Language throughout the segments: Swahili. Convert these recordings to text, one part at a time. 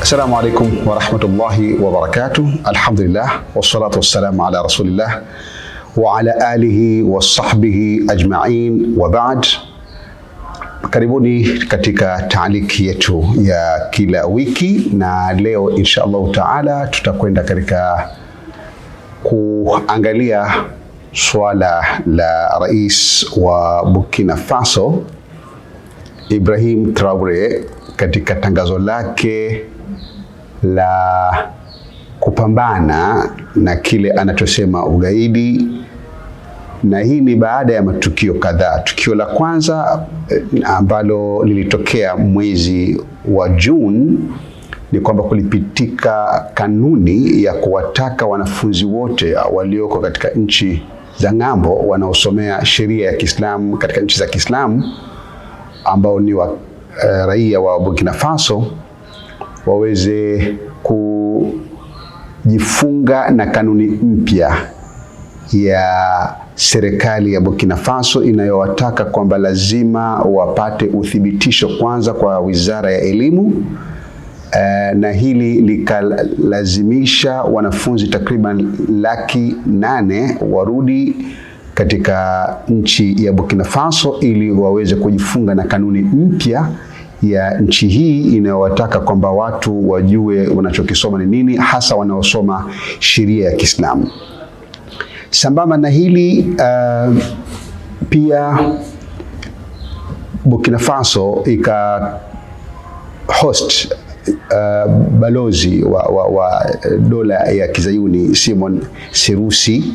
Assalamu alaikum wa rahmatullahi wa barakatuh. Alhamdulillah wassalatu wassalamu ala rasulillah wa ala alihi wa sahbihi ajma'in wa ba'd. Karibuni katika taaliki yetu ya kila wiki, na leo insha Allah taala tutakwenda katika kuangalia swala la rais wa Burkina Faso Ibrahim Traore katika tangazo lake la kupambana na kile anachosema ugaidi, na hii ni baada ya matukio kadhaa. Tukio la kwanza ambalo lilitokea mwezi wa Juni ni kwamba kulipitika kanuni ya kuwataka wanafunzi wote walioko katika nchi za ng'ambo wanaosomea sheria ya Kiislamu katika nchi za Kiislamu ambao ni raia wa Burkina Faso waweze kujifunga na kanuni mpya ya serikali ya Burkina Faso inayowataka kwamba lazima wapate uthibitisho kwanza kwa Wizara ya Elimu, na hili likalazimisha wanafunzi takriban 800,000 warudi katika nchi ya Burkina Faso ili waweze kujifunga na kanuni mpya ya nchi hii inayowataka kwamba watu wajue wanachokisoma ni nini, hasa wanaosoma sheria ya Kiislamu. Sambamba na hili pia Burkina Faso ika host balozi wa dola ya Kizayuni Simon Seroussi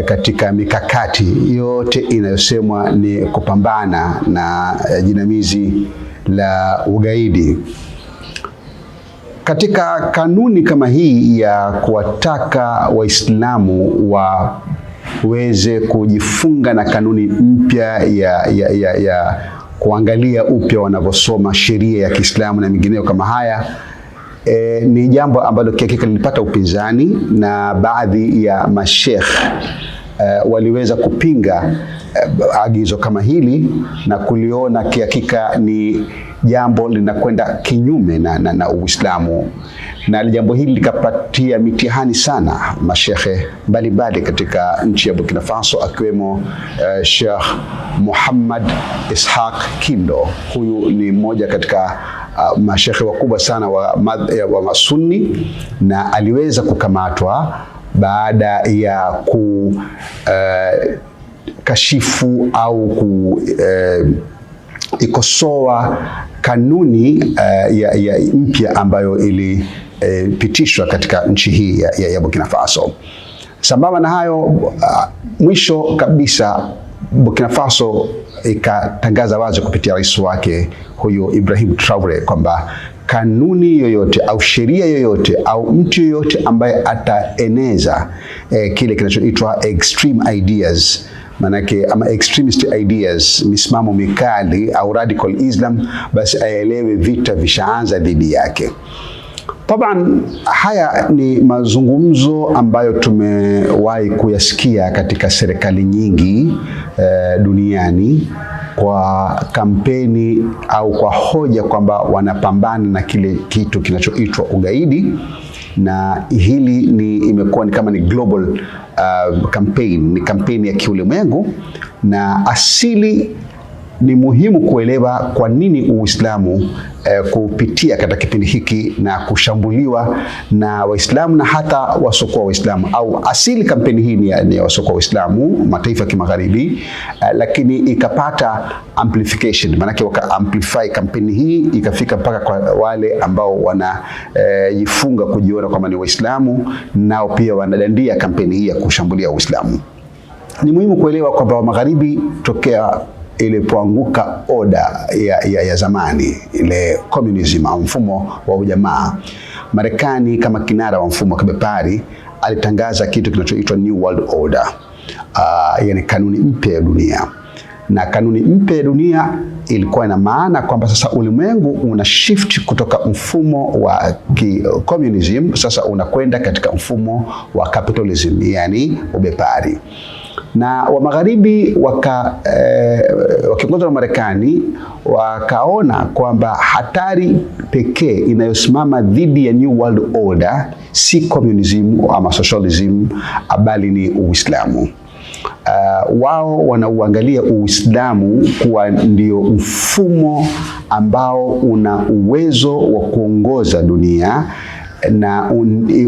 katika mikakati yote inayosemwa ni kupambana na jinamizi la ugaidi. Katika kanuni kama hii ya kuwataka Waislamu waweze kujifunga na kanuni mpya ya kuangalia upya wanavyosoma sheria ya Kiislamu na mengineyo kama haya, ni jambo ambalo kihakika lilipata upinzani, na baadhi ya mashekh waliweza kupinga agizo kama hili na kuliona kihakika ni jambo linakwenda kinyume na Uislamu, na jambo hili likapatia mitihani sana mashekhe mbalimbali katika nchi ya Burkina Faso, akiwemo Sheikh Muhammad Ishaq Kindo. Huyu ni mmoja katika mashekhe wakubwa sana wa Masunni, na aliweza kukamatwa baada ya kashifu au ikosoa kanuni ya mpya ambayo ilipitishwa katika nchi hii ya Burkina Faso. Sambamba na hayo, mwisho kabisa Burkina Faso ikatangaza wazi kupitia rais wake huyo Ibrahim Traore kwamba kanuni yoyote au sheria yoyote au mtu yoyote ambaye ataeneza kile kinachoitwa extreme ideas, manake ama extremist ideas, misimamo mikali au radical Islam, basi aelewe vita vishaanza dhidi yake. Taban, haya ni mazungumzo ambayo tumewahi kuyasikia katika serikali nyingi duniani kwa kampeni au kwa hoja kwamba wanapambana na kile kitu kinachoitwa ugaidi, na hili imekuwa ni kama ni global campaign, ni kampeni ya kiulimwengu, na asili ni muhimu kuelewa kwa nini Uislamu kupitia katika kipindi hiki na kushambuliwa na Waislamu na hata wasiokuwa Waislamu, au asili kampeni hii ni ya wasiokuwa Waislamu, mataifa ya kimagharibi, lakini ikapata amplification, maanake waka amplify kampeni hii ikafika mpaka kwa wale ambao wanajifunga kujiona kwamba ni Waislamu, nao pia wanadandia kampeni hii ya kushambulia Uislamu. Ni muhimu kuelewa kwamba wa magharibi tokea ilipoanguka oda ya zamani, ile communism au mfumo wa ujamaa, Marekani kama kinara wa mfumo wa kibepari alitangaza kitu kinachoitwa New World Order, yani kanuni mpya ya dunia. Na kanuni mpya ya dunia ilikuwa ina maana kwamba sasa ulimwengu una shift kutoka mfumo wa communism, sasa unakwenda katika mfumo wa capitalism, yani ubepari. na wa magharibi wakiongozwa na Marekani wakaona kwamba hatari pekee inayosimama dhidi ya New World Order si communism ama socialism, bali ni Uislamu. Wao wanauangalia Uislamu kuwa ndio mfumo ambao una uwezo wa kuongoza dunia, na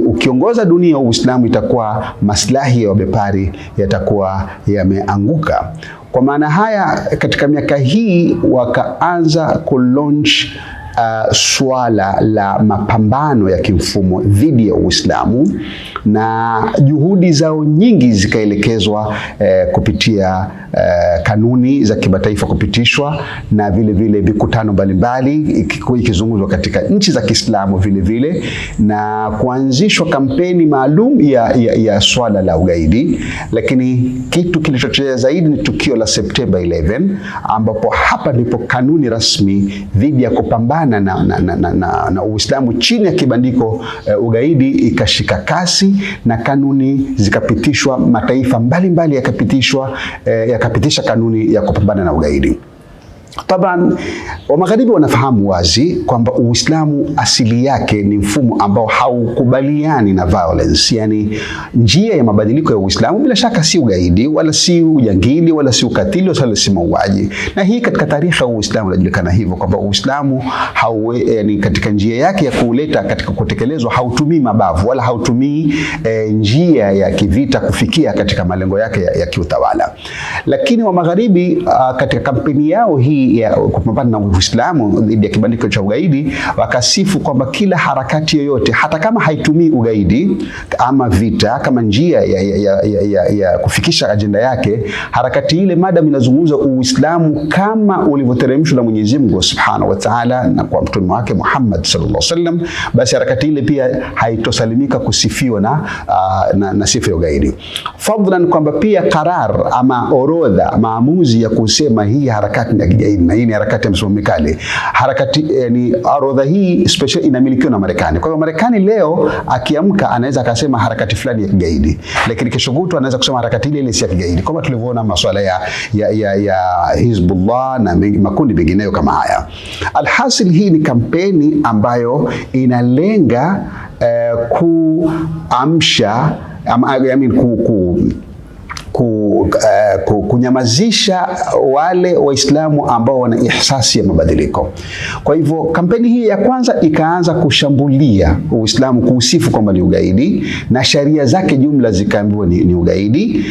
ukiongoza dunia Uislamu itakuwa maslahi ya wabepari yatakuwa yameanguka. Kwa maana haya, katika miaka hii wakaanza kulaunch swala la mapambano ya kimfumo dhidi ya Uislamu, na juhudi zao nyingi zikaelekezwa kupitia kanuni za kimataifa kupitishwa, na vile vile vikutano mbalimbali ikizungumzwa katika nchi za Kiislamu vile vile, na kuanzishwa kampeni maalum ya swala la ugaidi. Lakini kitu kilichochochea zaidi ni tukio la September 11, ambapo hapa ndipo kanuni rasmi dhidi ya kupambana na Uislamu chini ya kibandiko ugaidi ikashika kasi, na kanuni zikapitishwa. Mataifa mbalimbali yakapitisha kanuni ya kupambana na ugaidi. Taban, wa magharibi wanafahamu wazi kwamba Uislamu asili yake ni mfumo ambao haukubaliani na violence, yani njia ya mabadiliko ya Uislamu bila shaka si ugaidi wala si ujangili wala si ukatili wala si mauaji. Na hii katika tarehe ya Uislamu inajulikana hivyo kwamba Uislamu yani katika njia yake ya kuleta katika kutekelezwa hautumii mabavu wala hautumii njia ya kivita kufikia katika malengo yake ya kiutawala. Lakini wa magharibi katika kampeni yao hii ya kupambana na Uislamu dhidi ya kibandiko cha ugaidi wakasifu kwamba kila harakati yoyote hata kama haitumii ugaidi ama vita kama njia ya kufikisha ajenda yake, harakati ile madam inazungumza Uislamu kama ulivyoteremshwa na Mwenyezi Mungu Subhanahu wa Ta'ala na kwa mtume wake Muhammad sallallahu alaihi wasallam, basi harakati ile pia haitosalimika kusifiwa na sifa ya ugaidi. Fadlan kwamba pia karar ama orodha maamuzi ya kusema hii harakati ni kigaidi na hii ni harakati ya msimamo mikali, harakati ni orodha hii special inamilikiwa na Marekani. Kwa hiyo Marekani leo akiamka anaweza akasema harakati fulani ya kigaidi, lakini kesho kutwa anaweza kusema harakati ile si ya kigaidi, kama tulivyoona masuala ya Hizbullah na makundi mengineyo kama haya. Alhasil, hii ni kampeni ambayo inalenga kuamsha kunyamazisha wale Waislamu ambao wana ihsasi ya mabadiliko. Kwa hivyo kampeni hii ya kwanza ikaanza kushambulia Uislamu, kuusifu kwamba ni ugaidi, na sharia zake jumla zikaambiwa ni ugaidi.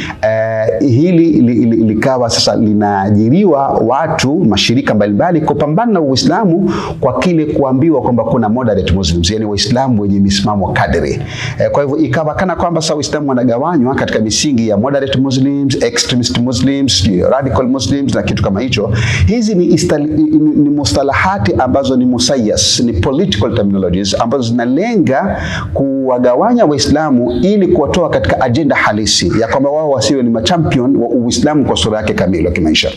Hili likawa sasa linaajiriwa watu, mashirika mbalimbali kupambana na Uislamu kwa kile kuambiwa kwamba kuna moderate Muslims, yani Waislamu wenye misimamo kadri. Kwa hivyo ikawa kana kwamba sasa Waislamu wanagawanywa katika misingi ya moderate Muslims, extremist Muslims, radical Muslims na kitu kama hicho. Hizi ni mustalahati ambazo ni musayyas, ni political terminologies ambazo zinalenga kuwagawanya Waislamu ili kuwatoa katika agenda halisi ya kwamba wao wasiwe ni machampion wa Uislamu kwa sura yake kamili ya kimaisha.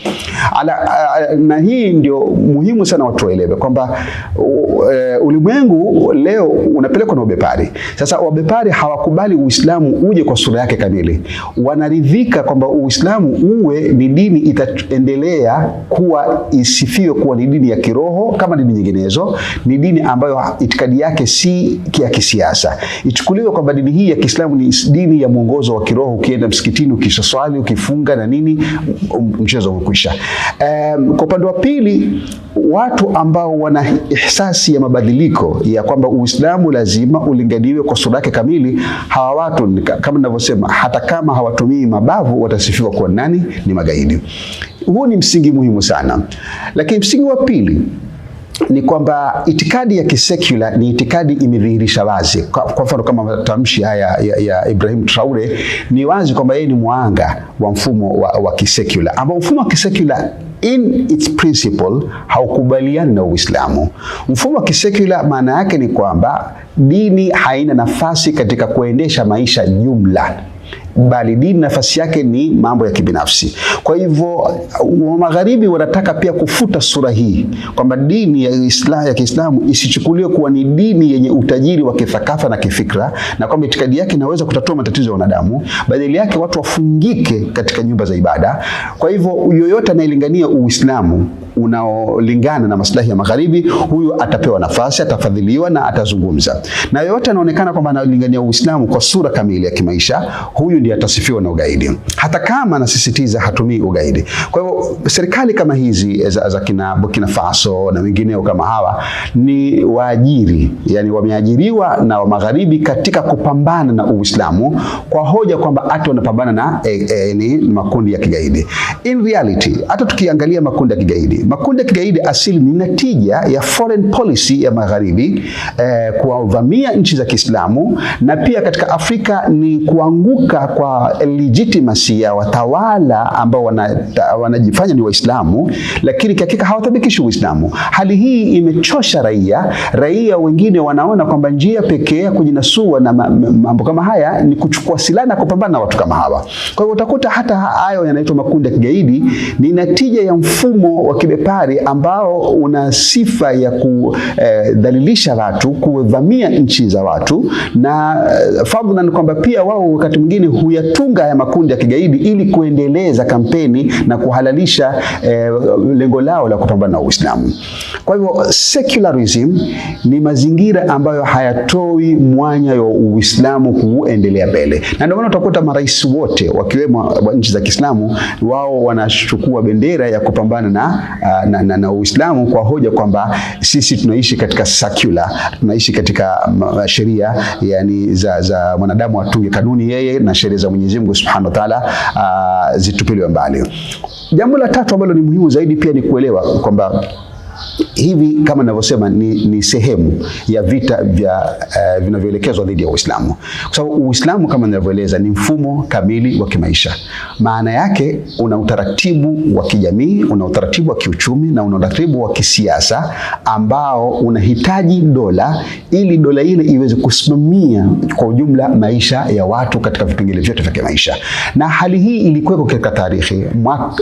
Na hii ndio muhimu sana watu waelewe kwamba ulimwengu leo unapelekwa na ubepari. Sasa wabepari hawakubali Uislamu uje kwa sura yake kamili. Wanaridhika kwamba Uislamu uwe ni dini itaendelea kuwa isifiwe kuwa ni dini ya kiroho kama dini nyinginezo, ni dini ambayo itikadi yake si ya kisiasa. Ichukuliwe kwamba dini hii ya Kiislamu ni dini ya mwongozo wa kiroho, ukienda msikitini ukiswali ukifunga na nini mchezo umekwisha. Kwa upande wa pili, watu ambao wana ihsasi ya mabadiliko ya kwamba Uislamu lazima ulinganiwe kwa sura yake kamili, hawa watu kama ninavyosema, hata kama hawatumii mabavu watasifiwa kuwa nani? Ni magaidi. Huu ni msingi muhimu sana. Lakini msingi wa pili ni kwamba itikadi ya kisecular ni itikadi imedhihirisha wazi. Kwa mfano kama matamshi haya ya Ibrahim Traore, ni wazi kwamba yeye ni mwanga wa mfumo wa kisecular, ambao mfumo wa kisecular in its principle haukubaliani na Uislamu. Mfumo wa kisecular maana yake ni kwamba dini haina nafasi katika kuendesha maisha jumla. bali dini nafasi yake ni mambo ya kibinafsi. Kwa hivyo wa magharibi wanataka pia kufuta sura hii, kwamba dini ya Kiislamu isichukuliwe kuwa ni dini yenye utajiri wa kithakafa na kifikra, na kwamba itikadi yake inaweza kutatua matatizo ya wanadamu. Badala yake watu wafungike katika nyumba za ibada. Kwa hivyo yoyote anayelingania Uislamu unaolingana na maslahi ya magharibi, huyu atapewa nafasi, atafadhiliwa na atazungumza. Na yoyote anaonekana kwamba analingania Uislamu kwa sura kamili ya kimaisha, huyu ndiye atasifiwa na ugaidi, hata kama anasisitiza hatumii ugaidi. Kwa hivyo serikali kama hizi za kina Burkina Faso na wengineo kama hawa ni waajiri, yani wameajiriwa na wa magharibi katika kupambana na Uislamu kwa hoja kwamba ati wanapambana na ni makundi ya kigaidi. In reality, hata tukiangalia makundi ya kigaidi asili ni natija ya foreign policy ya magharibi, kuwavamia nchi za Kiislamu, na pia katika Afrika ni kuanguka kwa legitimacy ya watawala ambao wanajifanya ni Waislamu, lakini hakika hawathabikishi Uislamu. Hali hii imechosha raia wengine wanaona kwamba njia pekee ya kujinasua na mambo kama haya ni kuchukua silaha na kupambana na watu kama hawa. Kwa hivyo utakuta hata hayo yanaitwa makundi ya kigaidi ni natija ya mfumo wa kibepari ambao una sifa ya kudhalilisha watu, kuvamia nchi za watu, na fadhlan kwamba pia wao wakati mwingine huyatunga ya makundi ya kigaidi ili kuendeleza kampeni na kuhalalisha lengo lao la kupambana na Uislamu. Kwa hivyo secularism ni mazingira ambayo hayatoi mwanya wa Uislamu kuendelea mbele, na ndio maana utakuta marais wote wakiwemo wa nchi za Kiislamu wao wanachukua bendera ya kupambana na Uislamu kwa hoja kwamba sisi tunaishi katika secular, tunaishi katika sheria yani za mwanadamu, atunge kanuni yeye na sheria za Mwenyezi Mungu Subhanahu wa Ta'ala zitupiliwe mbali. Jambo la tatu ambalo ni muhimu zaidi pia ni kuelewa kwamba hivi kama ninavyosema ni sehemu ya vita vinavyoelekezwa dhidi ya Uislamu. Kwa sababu Uislamu kama ninavyoeleza ni mfumo kamili wa kimaisha. Maana yake una utaratibu wa kijamii, una utaratibu wa kiuchumi na una utaratibu wa kisiasa ambao unahitaji dola ili dola ile iweze kusimamia kwa ujumla maisha ya watu katika vipengele vyote vya kimaisha. Na hali hii ilikuwa katika tarehe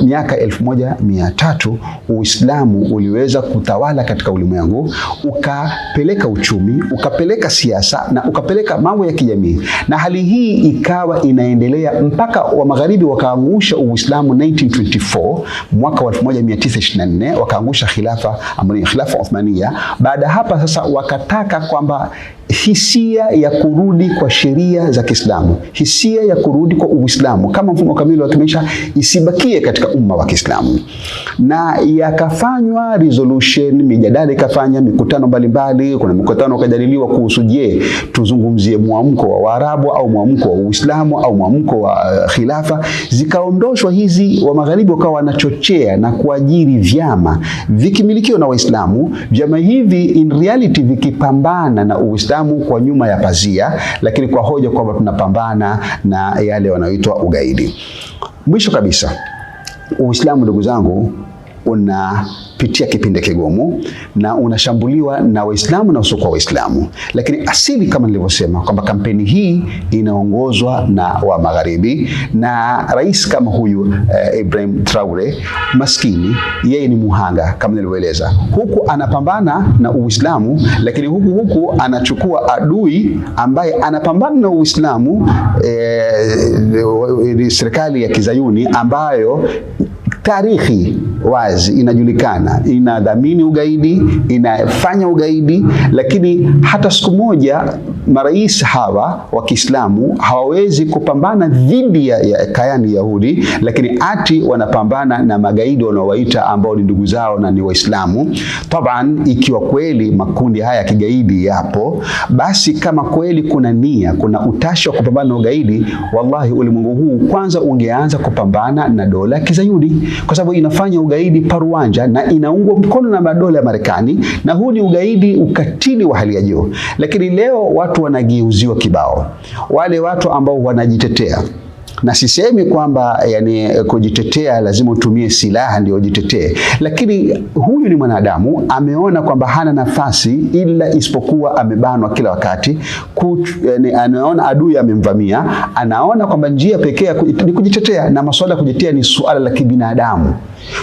miaka 1300 Uislamu uliweza kutawala katika ulimwengu, ukapeleka uchumi, ukapeleka siasa na ukapeleka mambo ya kijamii, na hali hii ikawa inaendelea mpaka wa magharibi wakaangusha Uislamu 1924, mwaka wa 1924 wakaangusha khilafa ambayo ni khilafa Uthmania. Baada hapa sasa wakataka kwamba hisia ya kurudi kwa sheria za Kiislamu, hisia ya kurudi kwa Uislamu kama mfumo kamili wa kimaisha isibakie katika umma wa Kiislamu, na yakafanywa resolution, mijadala ikafanya, mikutano mbalimbali. Kuna mikutano ukajadiliwa kuhusu je, tuzungumzie mwamko wa Waarabu au mwamko wa Uislamu au mwamko wa khilafa. Zikaondoshwa hizi, wa magharibi wakawa wanachochea na kuajiri vyama vikimilikiwa na Waislamu, vyama hivi in reality vikipambana na Uislamu kwa nyuma ya pazia, lakini kwa hoja kwamba tunapambana na yale wanayoitwa ugaidi. Mwisho kabisa, Uislamu ndugu zangu unapitia kipindi kigumu na unashambuliwa na Waislamu na usiokuwa Waislamu, lakini asili kama nilivyosema kwamba kampeni hii inaongozwa na wa magharibi, na rais kama huyu Ibrahim Traore maskini, yeye ni muhanga kama nilivyoeleza. Huku anapambana na Uislamu, lakini huku anachukua adui ambaye anapambana na Uislamu, serikali ya Kizayuni ambayo tarikhi wazi inajulikana, inadhamini ugaidi, inafanya ugaidi, lakini hata siku moja marais hawa wa Kiislamu hawawezi kupambana dhidi ya kayani Yahudi, lakini ati wanapambana na magaidi wanaowaita ambao ni ndugu zao na ni Waislamu. Taban, ikiwa kweli makundi haya ya kigaidi yapo, basi kama kweli kuna nia, kuna utashi wa kupambana na ugaidi, wallahi ulimwengu huu kwanza ungeanza kupambana na dola ya Kizayuni, kwa sababu inafanya ugaidi paruanja na inaungwa mkono na madola ya Marekani, na huu ni ugaidi ukatili wa hali ya juu. Lakini leo watu wanageuziwa kibao. Wale watu ambao wanajitetea, Na sisemi kwamba yani kujitetea lazima utumie silaha ndio ujitetee, lakini huyu ni mwanadamu, ameona kwamba hana nafasi ila isipokuwa amebanwa kila wakati. Yani anaona adui amemvamia, anaona kwamba njia pekee ni kujitetea, na masuala ya kujitetea ni suala la kibinadamu.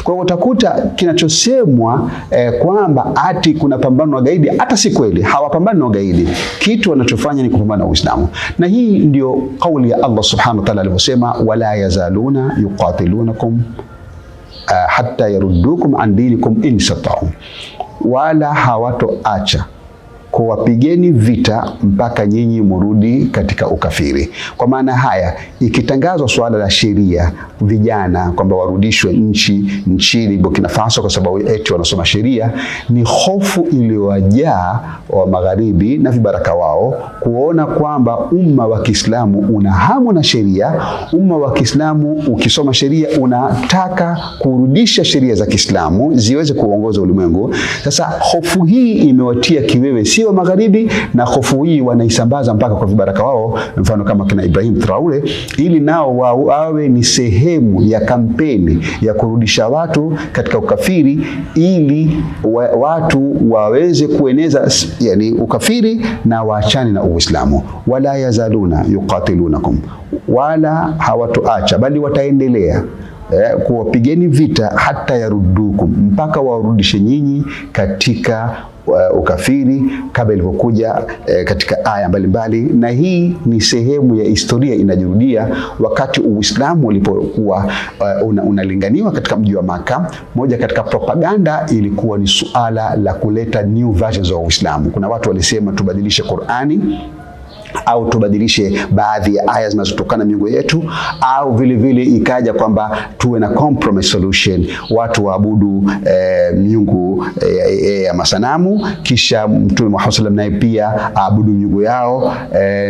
Kwa hiyo utakuta kinachosemwa kwamba ati kuna pambano na gaidi, hata si kweli. Hawapambani na gaidi, kitu wanachofanya ni kupambana na Uislamu. Na hii ndio kauli ya Allah subhanahu wa ta'ala alivyosema, wala yazaluna yuqatilunakum hatta yaruddukum an dinikum in istata'u, wala hawatoacha kuwapigeni vita mpaka nyinyi murudi katika ukafiri. Kwa maana haya, ikitangazwa suala la sheria, vijana kwamba warudishwe nchini Burkina Faso kwa sababu eti wanasoma sheria, ni hofu iliyowajaa wa magharibi na vibaraka wao kuona kwamba umma wa Kiislamu una hamu na sheria. Umma wa Kiislamu ukisoma sheria unataka kurudisha sheria za Kiislamu ziweze kuongoza ulimwengu. Sasa hofu hii imewatia kiwewe sio magharibi, na hofu hii wanaisambaza mpaka kwa vibaraka wao, mfano kama kina Ibrahim Traore, ili nao wawe ni sehemu ya kampeni ya kurudisha watu katika ukafiri, ili watu waweze kueneza yani ukafiri na waachane na Uislamu. Wala yazaluna yuqatilunakum, wala hawatoacha bali wataendelea kuwapigeni vita hata yaruddukum, mpaka warudishe nyinyi katika ukafiri, kama ilivyokuja katika aya mbalimbali. Na hii ni sehemu ya historia inajirudia. Wakati Uislamu ulipokuwa unalinganiwa katika mji wa Maka, moja katika propaganda ilikuwa ni suala la kuleta new versions of Uislamu. Kuna watu walisema tubadilishe Qur'ani au tubadilishe baadhi ya aya zinazotokana miungu yetu, au vile vile ikaja kwamba tuwe na compromise solution, watu waabudu miungu ya masanamu, kisha Mtume Muhammad sallallahu alaihi wasallam naye pia aabudu miungu yao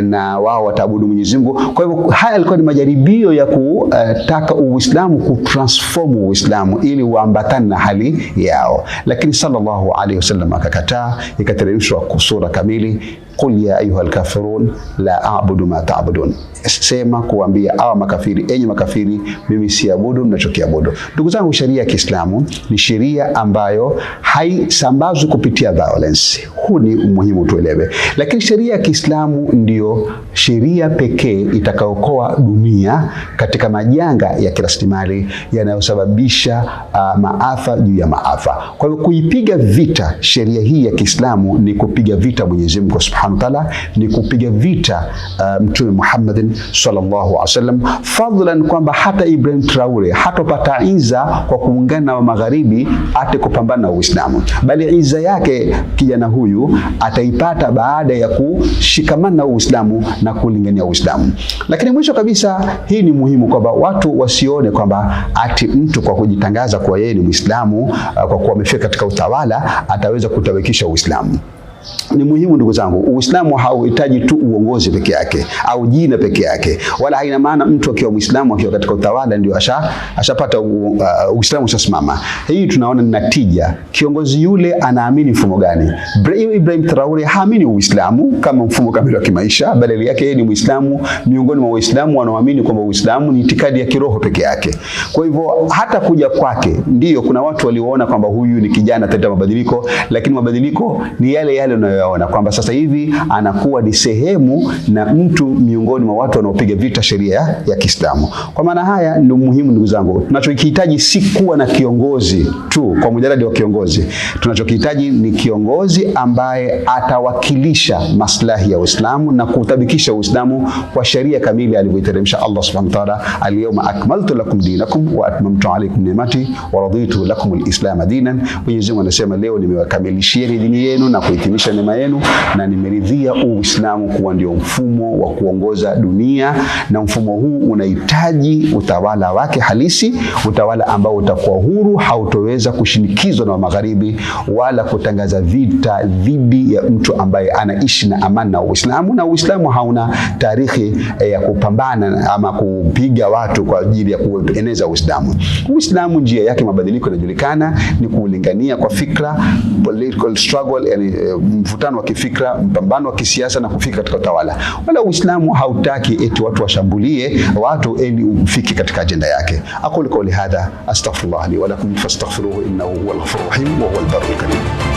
na wao wataabudu Mwenyezi Mungu. Kwa hivyo haya yalikuwa ni majaribio ya kutaka Uislamu kutransform Uislamu ili uambatane na hali yao, lakini sallallahu alaihi wasallam akakataa. Ikateremshwa sura kamili, qul ya ayuhal kafirun la a'budu ma ta'budun, sema kuambia hawa makafiri, enyi makafiri, mimi siabudu mnachokiabudu. Ndugu zangu, sheria ya Kiislamu ni sheria ambayo haisambazwi kupitia violence. Huu ni muhimu tuelewe. Lakini sheria ya Kiislamu ndio sheria pekee itakayokoa dunia katika majanga ya kiraslimali yanayosababisha maafa juu ya maafa. Kwa hivyo kuipiga vita sheria hii ya Kiislamu ni kupiga vita Mwenyezi Mungu Subhanahu wa Ta'ala, ni kupiga vita Mtume Muhammad sallallahu alaihi wasallam. Fadlan kwamba hata Ibrahim Traore hatopata iza kwa kuungana na magharibi ate kupambana na Uislamu, bali iza yake kijana huyu ataipata baada ya kushikamana na Uislamu na kulingania Uislamu. Lakini mwisho kabisa, hii ni muhimu kwamba watu wasione kwamba ati mtu kwa kujitangaza kwa yeye ni Muislamu, kwa kuwa amefika katika utawala ataweza kutawekisha Uislamu. Ni muhimu ndugu zangu, Uislamu hauhitaji tu uongozi peke yake au jina peke yake, wala haina maana mtu akiwa Muislamu akiwa katika utawala ndio ashapata Uislamu ushasimama. Hii tunaona ni natija. Kiongozi yule anaamini mfumo gani? Ibrahim Traore haamini Uislamu kama mfumo kamili wa kimaisha, badala yake yeye ni Muislamu miongoni mwa Waislamu wanaoamini kwamba Uislamu ni itikadi ya kiroho peke yake. Kwa hivyo hata kuja kwake, ndio kuna watu waliona kwamba huyu ni kijana ataleta mabadiliko, lakini mabadiliko ni yale yale unayoona kwamba sasa hivi anakuwa ni sehemu na mtu miongoni mwa watu wanaopiga vita sheria ya Kiislamu. Kwa maana haya ndio muhimu ndugu zangu. Tunachokihitaji si kuwa na kiongozi tu kwa mujarradi wa kiongozi. Tunachokihitaji ni kiongozi ambaye atawakilisha maslahi ya Uislamu na kutabikisha Uislamu kwa sheria kamili alivyoiteremsha Allah Subhanahu wa Ta'ala, al-yawma akmaltu lakum dinakum wa atmamtu alaykum ni'mati wa raditu lakum al-islam dinan. Mwenyezi Mungu anasema leo nimewakamilishieni dini yenu na kuhitimisha neema yenu na nimeridhia Uislamu kuwa ndio mfumo wa kuongoza dunia, na mfumo huu unahitaji utawala wake halisi, utawala ambao utakuwa huru, hautoweza kushinikizwa na magharibi wala kutangaza vita dhidi ya mtu ambaye anaishi na amani na Uislamu. Na Uislamu hauna tarehe ya kupambana ama kupiga watu kwa ajili ya kueneza Uislamu. Uislamu njia yake mabadiliko inajulikana, ni kulingania kwa fikra, political struggle, yani mvutano wa kifikra, mpambano wa kisiasa na kufika katika utawala. Wala Uislamu hautaki eti watu washambulie watu ili ufike katika ajenda yake. Aqulu qawli hadha astaghfirullah li wa lakum fastaghfiruhu innahu huwal ghafurur rahim wa huwal barrul karim.